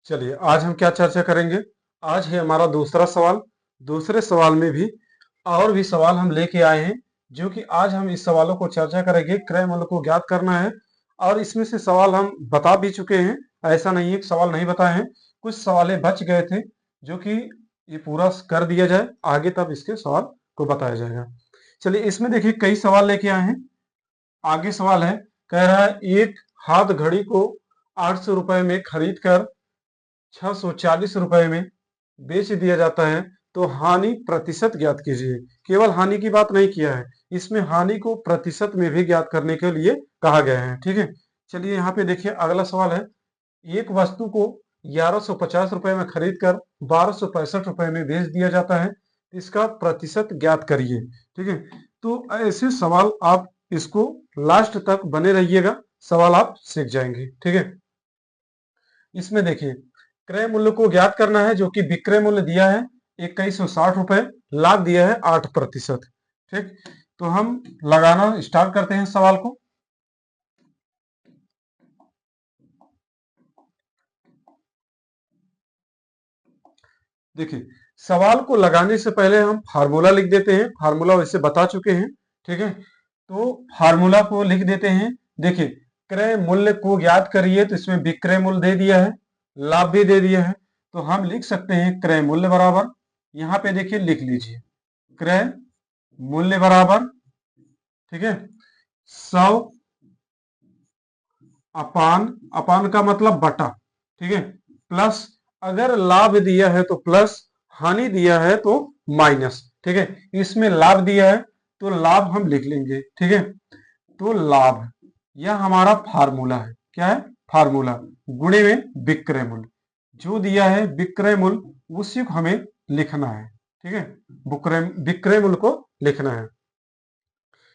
चलिए आज हम क्या चर्चा करेंगे। आज है हमारा दूसरा सवाल। दूसरे सवाल में भी और भी सवाल हम लेके आए हैं, जो कि आज हम इस सवालों को चर्चा करेंगे। क्रय मूल्य को ज्ञात करना है और इसमें से सवाल हम बता भी चुके हैं। ऐसा नहीं है कि सवाल नहीं बताए हैं, कुछ सवाल बच गए थे जो कि ये पूरा कर दिया जाए आगे, तब इसके सवाल को बताया जाएगा। चलिए इसमें देखिए कई सवाल लेके आए हैं। आगे सवाल है, कह रहा है एक हाथ घड़ी को 800 रुपए में खरीद कर 640 रुपए में बेच दिया जाता है, तो हानि प्रतिशत ज्ञात कीजिए। केवल हानि की बात नहीं किया है, इसमें हानि को प्रतिशत में भी ज्ञात करने के लिए कहा गया है। ठीक है, चलिए यहाँ पे देखिए अगला सवाल है, एक वस्तु को 1150 रुपए में खरीद कर 1265 रुपए में बेच दिया जाता है, इसका प्रतिशत ज्ञात करिए। ठीक है, तो ऐसे सवाल आप इसको लास्ट तक बने रहिएगा, सवाल आप सीख जाएंगे। ठीक है, इसमें देखिए क्रय मूल्य को ज्ञात करना है, जो कि विक्रय मूल्य दिया है 2160 रुपए, लाभ दिया है 8%। ठीक, तो हम लगाना स्टार्ट करते हैं सवाल को। देखिए सवाल को लगाने से पहले हम फार्मूला लिख देते हैं। फार्मूला वैसे बता चुके हैं। ठीक है, तो फार्मूला को लिख देते हैं। देखिए क्रय मूल्य को ज्ञात करिए, तो इसमें विक्रय मूल्य दे दिया है, लाभ भी दे दिया है, तो हम लिख सकते हैं क्रय मूल्य बराबर, यहाँ पे देखिए लिख लीजिए, क्रय मूल्य बराबर, ठीक है, 100 अपान, अपान का मतलब बटा, ठीक है, प्लस, अगर लाभ दिया है तो प्लस, हानि दिया है तो माइनस। ठीक है, इसमें लाभ दिया है तो लाभ हम लिख लेंगे। ठीक है, तो लाभ, यह हमारा फार्मूला है। क्या है? फार्मूला, गुणे में विक्रय मूल्य, जो दिया है विक्रय मूल्य उसी को हमें लिखना है। ठीक है, विक्रय मूल्य को लिखना है।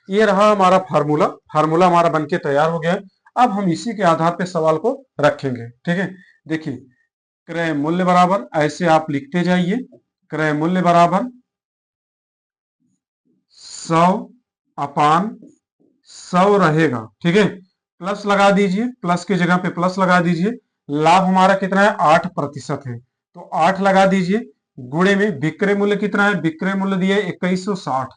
ये रहा हमारा फार्मूला। फार्मूला हमारा बनके तैयार हो गया है। अब हम इसी के आधार पे सवाल को रखेंगे। ठीक है, देखिए क्रय मूल्य बराबर, ऐसे आप लिखते जाइए, क्रय मूल्य बराबर 100 अपान 100 रहेगा। ठीक है, प्लस लगा दीजिए, प्लस की जगह पे प्लस लगा दीजिए। लाभ हमारा कितना है? 8% है, तो 8 लगा दीजिए। गुणे में विक्रय मूल्य कितना है? विक्रय मूल्य दिया है 2160,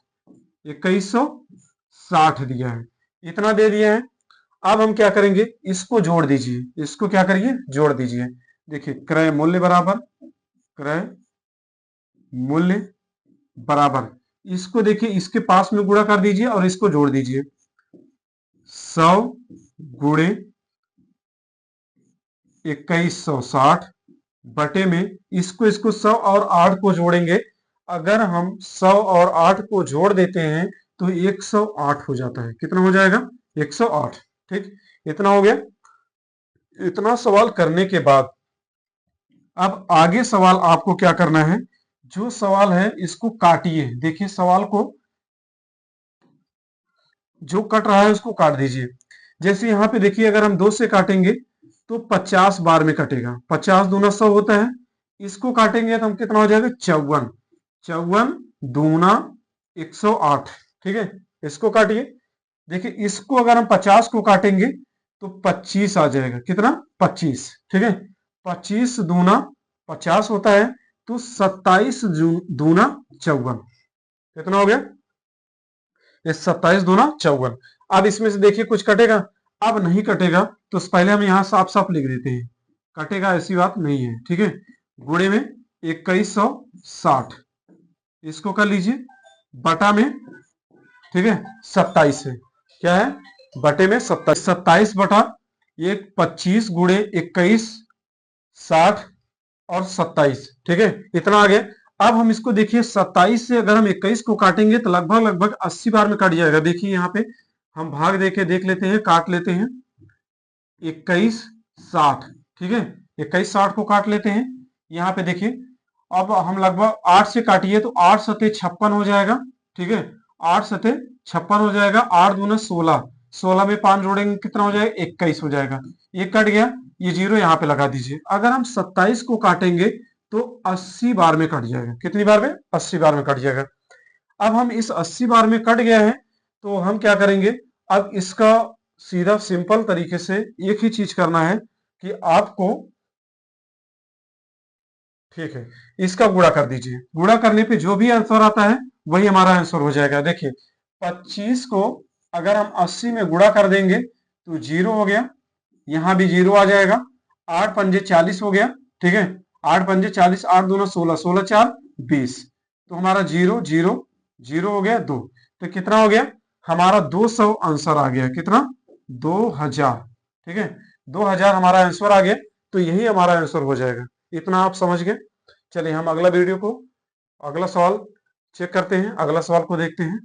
2160 दिया है, इतना दे दिया है। अब हम क्या करेंगे? इसको जोड़ दीजिए, इसको क्या करिए? जोड़ दीजिए। देखिए क्रय मूल्य बराबर, क्रय मूल्य बराबर, इसको देखिए इसके पास में गुणा कर दीजिए और इसको जोड़ दीजिए, 100 गुणे 2160 बटे में, इसको इसको 100 और 8 को जोड़ेंगे। अगर हम 100 और 8 को जोड़ देते हैं तो 108 हो जाता है। कितना हो जाएगा? 108। ठीक, इतना हो गया। इतना सवाल करने के बाद अब आगे सवाल आपको क्या करना है? जो सवाल है इसको काटिए। देखिए सवाल को जो कट रहा है उसको काट दीजिए। जैसे यहाँ पे देखिए, अगर हम 2 से काटेंगे तो 50 बार में कटेगा, 50 दूना 100 होता है। इसको काटेंगे तो हम कितना हो जाएगा? 54, 54 दूना 108। ठीक है, इसको काटिए। देखिए इसको अगर हम 50 को काटेंगे तो 25 आ जाएगा। कितना? 25। ठीक है, 25 दूना 50 होता है, तो 27 दूना 54। कितना हो गया? ये 27 दूना 54। अब इसमें से देखिए कुछ कटेगा? अब नहीं कटेगा, तो पहले हम यहां साफ साफ लिख देते हैं, कटेगा ऐसी बात नहीं है। ठीक है, गुणे में 2160, इसको कर लीजिए, बटा में, ठीक है, 27 है। क्या है? बटे में 27, 27 बटा ये 25 गुणे 21, 60 और 27। ठीक है, इतना आ गया। अब हम इसको देखिए 27 से अगर हम 21 को काटेंगे तो लगभग लगभग 80 बार में कट जाएगा। देखिए यहाँ पे हम भाग देके देख लेते हैं, काट लेते हैं, 21 60। ठीक है, 21 60 को काट लेते हैं। यहाँ पे देखिए अब हम लगभग 8 से काटिए तो 8 सते 56 हो जाएगा। ठीक है, 8 सते 56 हो जाएगा। 8 दूना 16, 16 में 5 जोड़ेंगे कितना हो जाएगा? 21 हो जाएगा। ये कट गया, ये जीरो यहाँ पे लगा दीजिए। अगर हम 27 को काटेंगे तो 80 बार में कट जाएगा। कितनी बार में? 80 बार में कट जाएगा। अब हम इस 80 बार में कट गया है, तो हम क्या करेंगे? अब इसका सीधा सिंपल तरीके से एक ही चीज करना है कि आपको ठीक है, इसका गुणा कर दीजिए। गुणा करने पे जो भी आंसर आता है वही हमारा आंसर हो जाएगा। देखिए 25 को अगर हम 80 में गुणा कर देंगे तो 0 हो गया, यहां भी 0 आ जाएगा। 8 पंजे 40 हो गया, ठीक है। 8 पंजे 40, 8 दूना 16, 16 4 20। तो हमारा 0 0 0 हो गया 2। तो कितना हो गया हमारा 200 आंसर आ गया। कितना 2000, ठीक है। 2000 हमारा आंसर आ गया। तो यही हमारा आंसर हो जाएगा। इतना आप समझ गए। चलिए हम अगला वीडियो को, अगला सवाल चेक करते हैं। अगला सवाल को देखते हैं।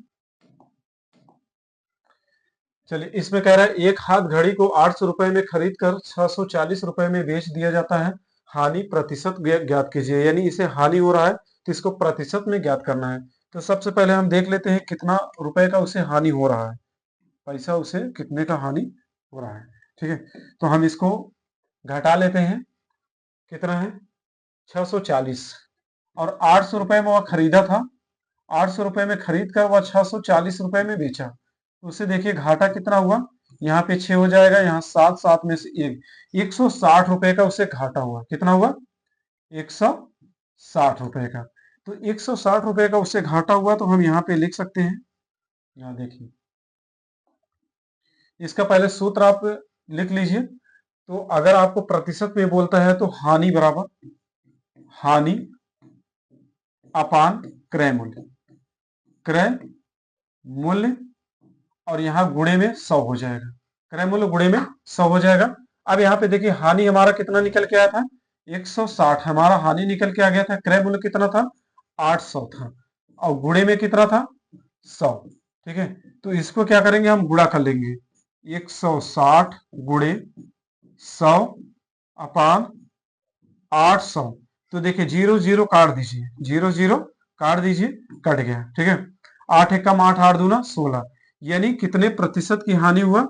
चलिए इसमें कह रहा है एक हाथ घड़ी को 800 रुपए में खरीद कर 640 रुपए में बेच दिया जाता है। हानि प्रतिशत ज्ञात कीजिए। यानी इसे हानि हो रहा है तो इसको प्रतिशत में ज्ञात करना है। तो सबसे पहले हम देख लेते हैं कितना रुपए का उसे हानि हो रहा है। पैसा उसे कितने का हानि हो रहा है, ठीक है। तो हम इसको घटा लेते हैं। कितना है 640, और 800 रुपए में वह खरीदा था। 800 रुपए में खरीद कर वह 640 रुपए में बेचा। तो उसे देखिए घाटा कितना हुआ। यहाँ पे 6 हो जाएगा, यहाँ 7, 7 में से 1, 160 रुपए का उसे घाटा हुआ। कितना हुआ 160 रुपए का। तो 160 रुपए का उसे घाटा हुआ। तो हम यहाँ पे लिख सकते हैं, यहाँ देखिए इसका पहले सूत्र आप लिख लीजिए। तो अगर आपको प्रतिशत में बोलता है तो हानि बराबर हानि अपान क्रय मूल्य, क्रय मूल्य, और यहां गुणे में 100 हो जाएगा। क्रय मूल्य गुणे में 100 हो जाएगा। अब यहाँ पे देखिए हानि हमारा कितना निकल के आया था 160। हमारा हानि निकल के आ गया था। क्रय मूल्य कितना था 800 था, और गुणे में कितना था 100, ठीक है। तो इसको क्या करेंगे हम गुणा कर लेंगे। 160 गुणे 100 अपान 800। तो देखिए 0 0 काट दीजिए, 0 0 काट दीजिए, कट गया, ठीक है। 8 एकम 8, 8 दूना 16। यानी कितने प्रतिशत की हानि हुआ।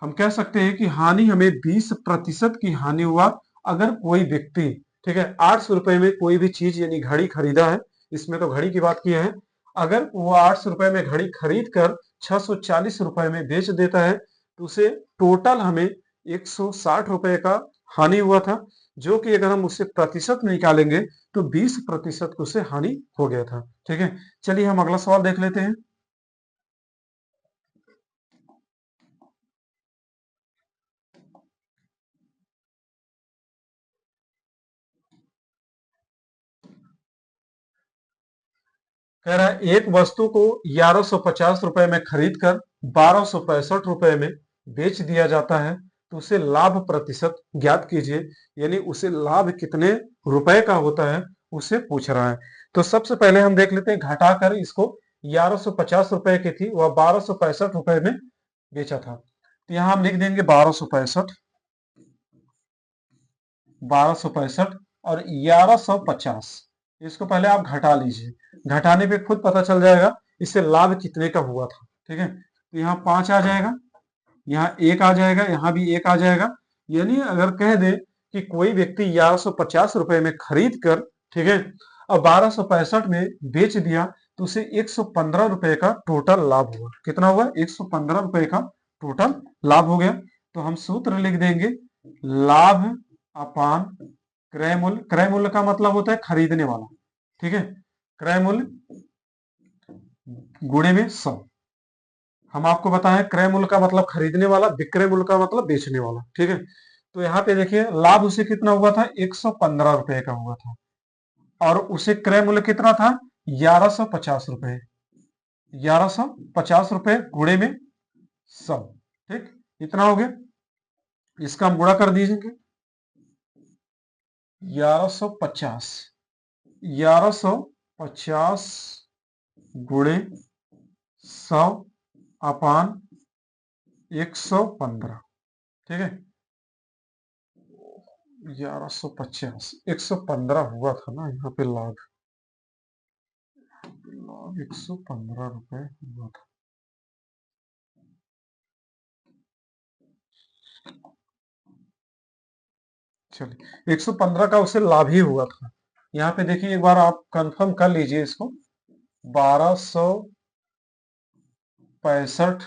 हम कह सकते हैं कि हानि हमें 20% की हानि हुआ। अगर कोई व्यक्ति, ठीक है, 800 रुपए में कोई भी चीज यानी घड़ी खरीदा है, इसमें तो घड़ी की बात की है। अगर वो 800 रुपए में घड़ी खरीद कर 640 रुपए में बेच देता है तो उसे टोटल हमें 160 रुपए का हानि हुआ था। जो कि अगर हम उससे प्रतिशत निकालेंगे तो 20% को उसे हानि हो गया था, ठीक है। चलिए हम अगला सवाल देख लेते हैं। कह रहा है एक वस्तु को 1150 रुपए में खरीद कर 1265 रुपए में बेच दिया जाता है तो उसे लाभ प्रतिशत ज्ञात कीजिए। यानी उसे लाभ कितने रुपए का होता है उसे पूछ रहा है। तो सबसे पहले हम देख लेते हैं घटाकर इसको। 1150 रुपए की थी, वह 1265 रुपए में बेचा था। तो यहां हम लिख देंगे 1265, 1265 और 1150। इसको पहले आप घटा लीजिए। घटाने पे खुद पता चल जाएगा इससे लाभ कितने का हुआ था, ठीक है। तो यहाँ 5 आ जाएगा, यहाँ 1 आ जाएगा, यहाँ भी 1 आ जाएगा। यानी अगर कह दे कि कोई व्यक्ति 1150 रुपए में खरीद कर, ठीक है, और 1265 में बेच दिया तो उसे 115 रुपए का टोटल लाभ हुआ। कितना हुआ 115 रुपए का टोटल लाभ हो गया। तो हम सूत्र लिख देंगे लाभ अपान क्रय मूल्य। क्रय मूल्य का मतलब होता है खरीदने वाला, ठीक है। क्रय मूल्य गुणे में 100। हम आपको बताएं क्रय मूल्य का मतलब खरीदने वाला, विक्रय मूल्य का मतलब बेचने वाला, ठीक है। तो यहाँ पे देखिए लाभ उसे कितना हुआ था 115 रुपए का हुआ था, और उसे क्रय मूल्य कितना था 1150 रुपए। 1150 रुपए गुणे में 100, ठीक, इतना हो गया। इसका हम गुणा कर दीजिए। 1150, 1150 गुणे 100 अपान 115, ठीक है। 1150, 115 हुआ था ना यहाँ पे लाभ। लाभ 115 रुपए हुआ था। चलिए 115 का उसे लाभ ही हुआ था। यहाँ पे देखिए एक बार आप कंफर्म कर लीजिए इसको। 1265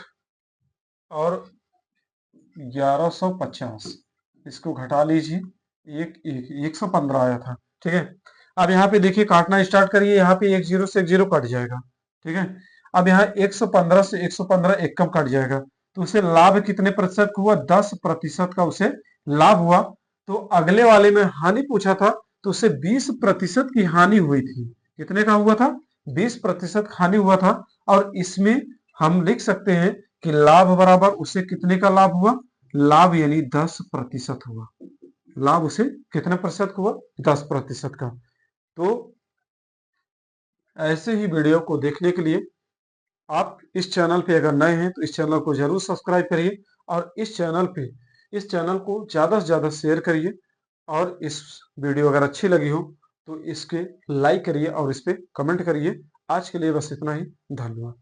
और 1150, इसको घटा लीजिए। एक 115 आया था, ठीक है। अब यहाँ पे देखिए काटना स्टार्ट करिए, यहाँ पे एक जीरो से एक जीरो कट जाएगा, ठीक है। अब यहाँ 115 से 115 एक कम कट जाएगा, तो उसे लाभ कितने प्रतिशत का हुआ, 10% का उसे लाभ हुआ। तो अगले वाले में हानि पूछा था, तो उसे 20% की हानि हुई थी। कितने का हुआ था, 20% हानि हुआ था। और इसमें हम लिख सकते हैं कि लाभ बराबर उसे कितने का लाभ हुआ, लाभ यानी 10% हुआ। लाभ उसे कितने प्रतिशत हुआ, 10% का। तो ऐसे ही वीडियो को देखने के लिए आप इस चैनल पे अगर नए हैं तो इस चैनल को जरूर सब्सक्राइब करिए, और इस चैनल को ज्यादा से ज्यादा शेयर करिए। और इस वीडियो अगर अच्छी लगी हो तो इसके लाइक करिए और इस पे कमेंट करिए। आज के लिए बस इतना ही, धन्यवाद।